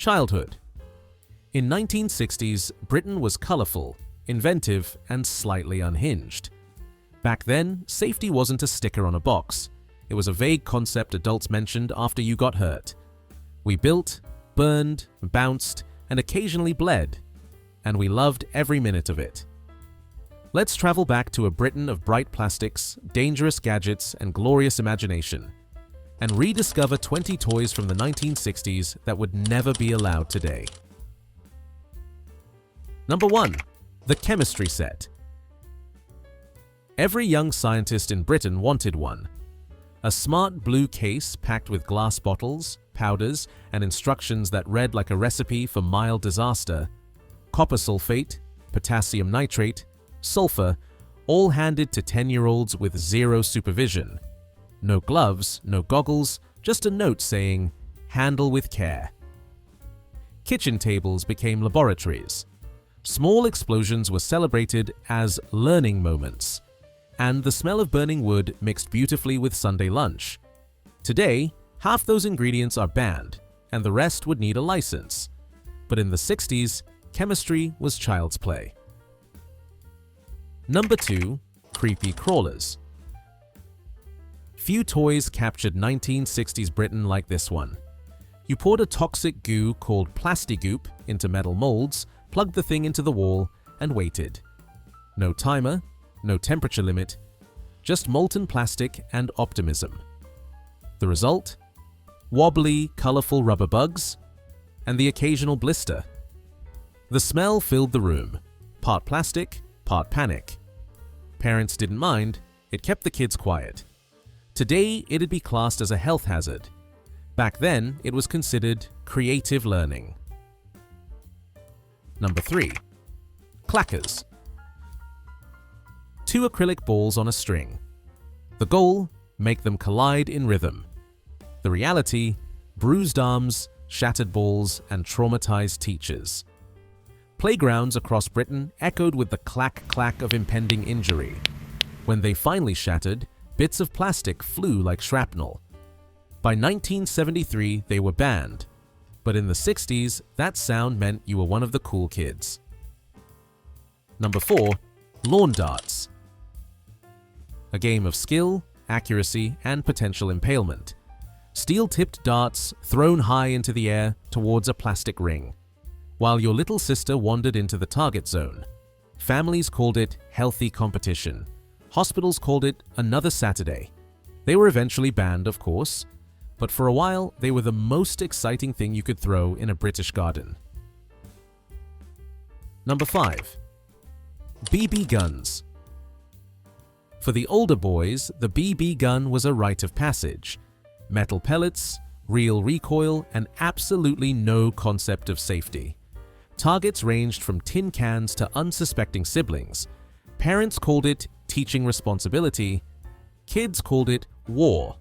Childhood. In 1960s, Britain was colourful, inventive, and slightly unhinged. Back then, safety wasn't a sticker on a box. It was a vague concept adults mentioned after you got hurt. We built, burned, bounced, and occasionally bled, and we loved every minute of it. Let's travel back to a Britain of bright plastics, dangerous gadgets, and glorious imagination, and rediscover 20 toys from the 1960s that would never be allowed today. Number 1. The chemistry set. Every young scientist in Britain wanted one. A smart blue case packed with glass bottles, powders, and instructions that read like a recipe for mild disaster. Copper sulfate, potassium nitrate, sulfur, all handed to 10-year-olds with zero supervision. No gloves, no goggles, just a note saying, "Handle with care." Kitchen tables became laboratories. Small explosions were celebrated as learning moments, and the smell of burning wood mixed beautifully with Sunday lunch. Today, half those ingredients are banned, and the rest would need a license. But in the 60s, chemistry was child's play. Number 2. Creepy crawlers. Few toys captured 1960s Britain like this one. You poured a toxic goo called Plastigoop into metal molds, plugged the thing into the wall, and waited. No timer, no temperature limit, just molten plastic and optimism. The result? Wobbly, colorful rubber bugs, and the occasional blister. The smell filled the room, part plastic, part panic. Parents didn't mind, it kept the kids quiet. Today, it'd be classed as a health hazard. Back then, it was considered creative learning. Number 3. Clackers. 2 acrylic balls on a string. The goal? Make them collide in rhythm. The reality? Bruised arms, shattered balls, and traumatized teachers. Playgrounds across Britain echoed with the clack-clack of impending injury. When they finally shattered, bits of plastic flew like shrapnel. By 1973, they were banned. But in the 60s, that sound meant you were one of the cool kids. Number 4. Lawn darts. A game of skill, accuracy, and potential impalement. Steel-tipped darts thrown high into the air towards a plastic ring, while your little sister wandered into the target zone. Families called it healthy competition. Hospitals called it another Saturday. They were eventually banned, of course, but for a while they were the most exciting thing you could throw in a British garden. Number 5. BB guns. For the older boys, the BB gun was a rite of passage. Metal pellets, real recoil, and absolutely no concept of safety. Targets ranged from tin cans to unsuspecting siblings. Parents called it teaching responsibility. Kids called it war.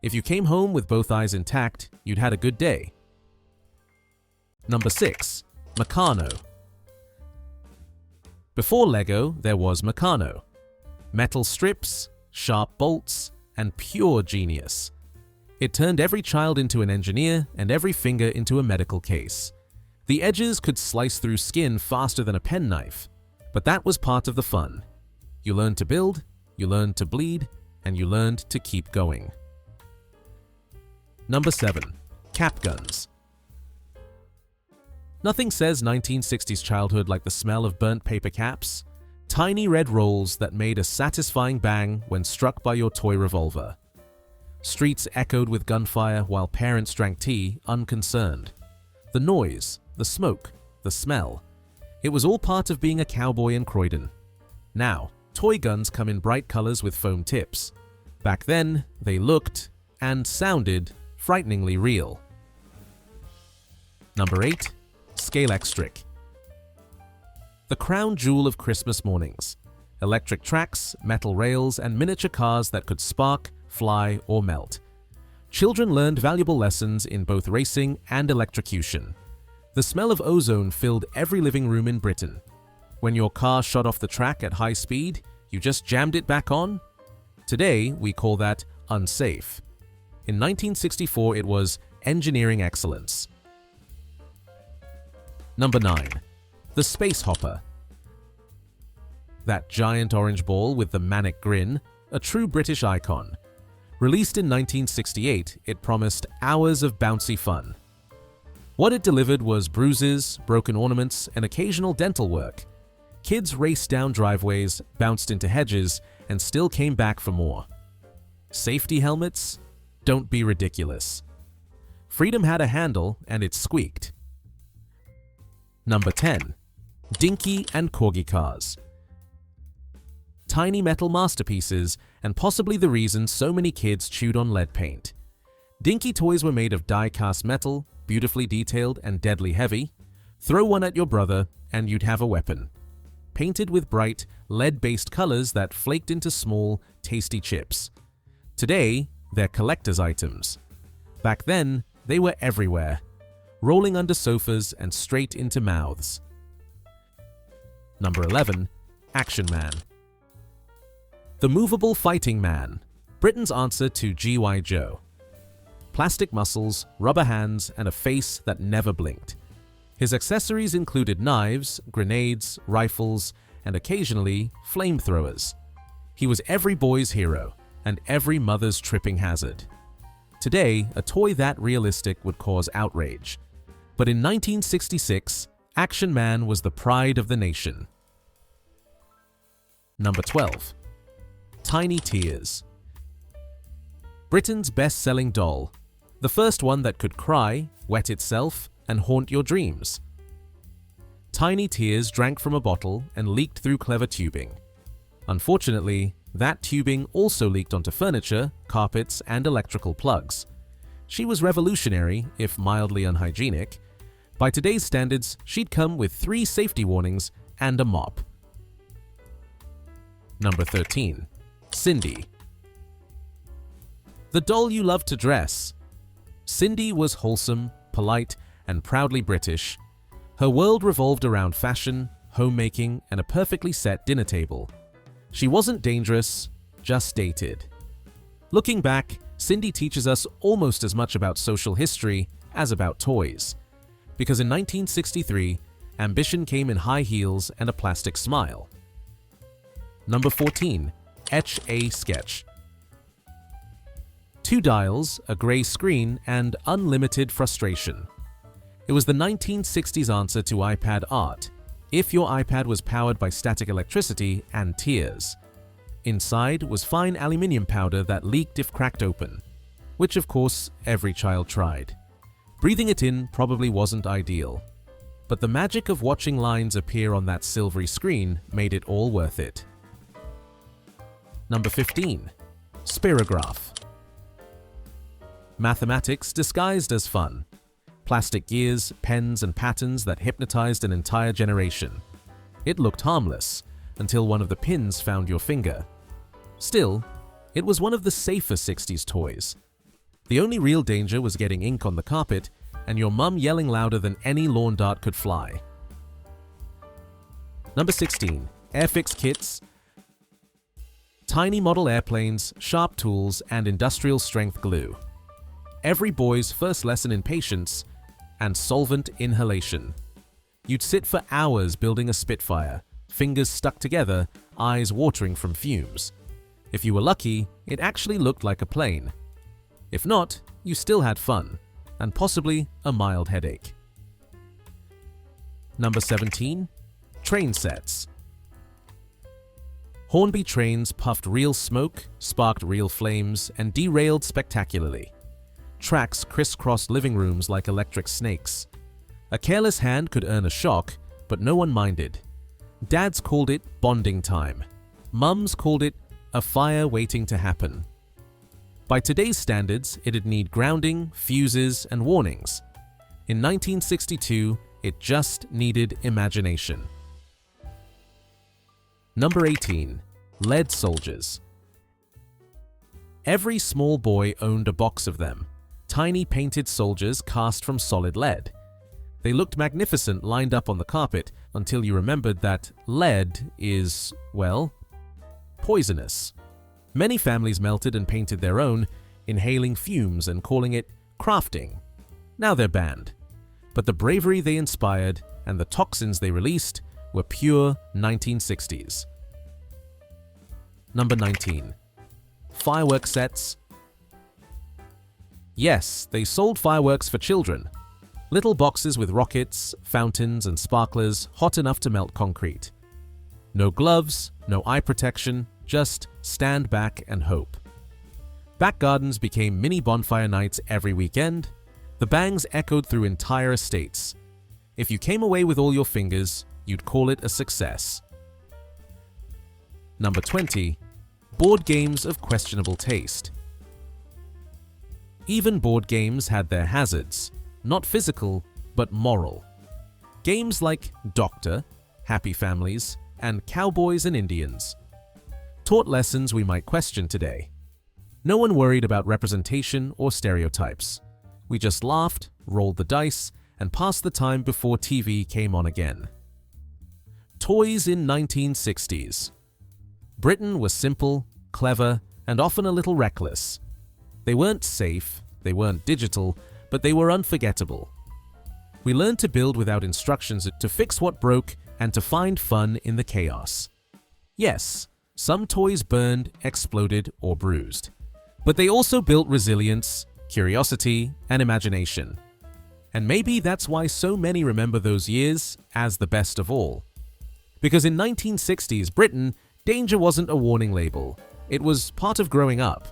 If you came home with both eyes intact, you'd had a good day. Number 6. Meccano. Before Lego, there was Meccano. Metal strips, sharp bolts, and pure genius. It turned every child into an engineer and every finger into a medical case. The edges could slice through skin faster than a penknife, but that was part of the fun. You learned to build, you learned to bleed, and you learned to keep going. Number 7. Cap guns. Nothing says 1960s childhood like the smell of burnt paper caps. Tiny red rolls that made a satisfying bang when struck by your toy revolver. Streets echoed with gunfire while parents drank tea, unconcerned. The noise, the smoke, the smell. It was all part of being a cowboy in Croydon. Now, toy guns come in bright colors with foam tips. Back then, they looked and sounded frighteningly real. Number 8. Scalextric. The crown jewel of Christmas mornings. Electric tracks, metal rails, and miniature cars that could spark, fly, or melt. Children learned valuable lessons in both racing and electrocution. The smell of ozone filled every living room in Britain. When your car shot off the track at high speed, you just jammed it back on? Today, we call that unsafe. In 1964, it was engineering excellence. Number 9. The Space Hopper. That giant orange ball with the manic grin, a true British icon. Released in 1968, it promised hours of bouncy fun. What it delivered was bruises, broken ornaments, and occasional dental work. Kids raced down driveways, bounced into hedges, and still came back for more. Safety helmets? Don't be ridiculous. Freedom had a handle and it squeaked. Number 10. Dinky and Corgi cars. Tiny metal masterpieces, and possibly the reason so many kids chewed on lead paint. Dinky toys were made of die-cast metal, beautifully detailed and deadly heavy. Throw one at your brother and you'd have a weapon. Painted with bright, lead-based colors that flaked into small, tasty chips. Today, they're collector's items. Back then, they were everywhere, rolling under sofas and straight into mouths. Number 11. Action Man. The movable fighting man, Britain's answer to G.I. Joe. Plastic muscles, rubber hands, and a face that never blinked. His accessories included knives, grenades, rifles, and occasionally flamethrowers. He was every boy's hero and every mother's tripping hazard. Today, a toy that realistic would cause outrage. But in 1966, Action Man was the pride of the nation. Number 12. Tiny Tears. Britain's best-selling doll. The first one that could cry, wet itself, and haunt your dreams. Tiny Tears drank from a bottle and leaked through clever tubing. Unfortunately, that tubing also leaked onto furniture, carpets, and electrical plugs. She was revolutionary, if mildly unhygienic. By today's standards, she'd come with 3 safety warnings and a mop. Number 13. Cindy. The doll you love to dress. Cindy was wholesome, polite, and proudly British. Her world revolved around fashion, homemaking, and a perfectly set dinner table. She wasn't dangerous, just dated. Looking back, Cindy teaches us almost as much about social history as about toys. Because in 1963, ambition came in high heels and a plastic smile. Number 14. Etch-a-Sketch. 2 dials, a gray screen, and unlimited frustration. It was the 1960s answer to iPad art, if your iPad was powered by static electricity and tears. Inside was fine aluminium powder that leaked if cracked open, which of course every child tried. Breathing it in probably wasn't ideal, but the magic of watching lines appear on that silvery screen made it all worth it. Number 15. Spirograph. Mathematics disguised as fun. Plastic gears, pens, and patterns that hypnotized an entire generation. It looked harmless until one of the pins found your finger. Still, it was one of the safer 60s toys. The only real danger was getting ink on the carpet and your mum yelling louder than any lawn dart could fly. Number 16. Airfix kits. Tiny model airplanes, sharp tools, and industrial-strength glue. Every boy's first lesson in patience and solvent inhalation. You'd sit for hours building a Spitfire, fingers stuck together, eyes watering from fumes. If you were lucky, it actually looked like a plane. If not, you still had fun, and possibly a mild headache. Number 17. Train sets. Hornby trains puffed real smoke, sparked real flames, and derailed spectacularly. Tracks crisscrossed living rooms like electric snakes. A careless hand could earn a shock, but no one minded. Dads called it bonding time. Mums called it a fire waiting to happen. By today's standards, it'd need grounding, fuses, and warnings. In 1962, it just needed imagination. Number 18. Lead soldiers. Every small boy owned a box of them. Tiny painted soldiers cast from solid lead. They looked magnificent lined up on the carpet until you remembered that lead is, well, poisonous. Many families melted and painted their own, inhaling fumes and calling it crafting. Now they're banned. but the bravery they inspired and the toxins they released were pure 1960s. Number 19. Fireworks sets. Yes, they sold fireworks for children. Little boxes with rockets, fountains, and sparklers hot enough to melt concrete. No gloves, no eye protection, just stand back and hope. Back gardens became mini bonfire nights every weekend. The bangs echoed through entire estates. If you came away with all your fingers, you'd call it a success. Number 20. Board games of questionable taste. Even board games had their hazards, not physical, but moral. Games like Doctor, Happy Families, and Cowboys and Indians taught lessons we might question today. No one worried about representation or stereotypes. We just laughed, rolled the dice, and passed the time before TV came on again. Toys in 1960s. Britain was simple, clever, and often a little reckless. They weren't safe, they weren't digital, but they were unforgettable. We learned to build without instructions, to fix what broke, and to find fun in the chaos. Yes, some toys burned, exploded, or bruised. But they also built resilience, curiosity, and imagination. And maybe that's why so many remember those years as the best of all. Because in 1960s Britain, danger wasn't a warning label. It was part of growing up.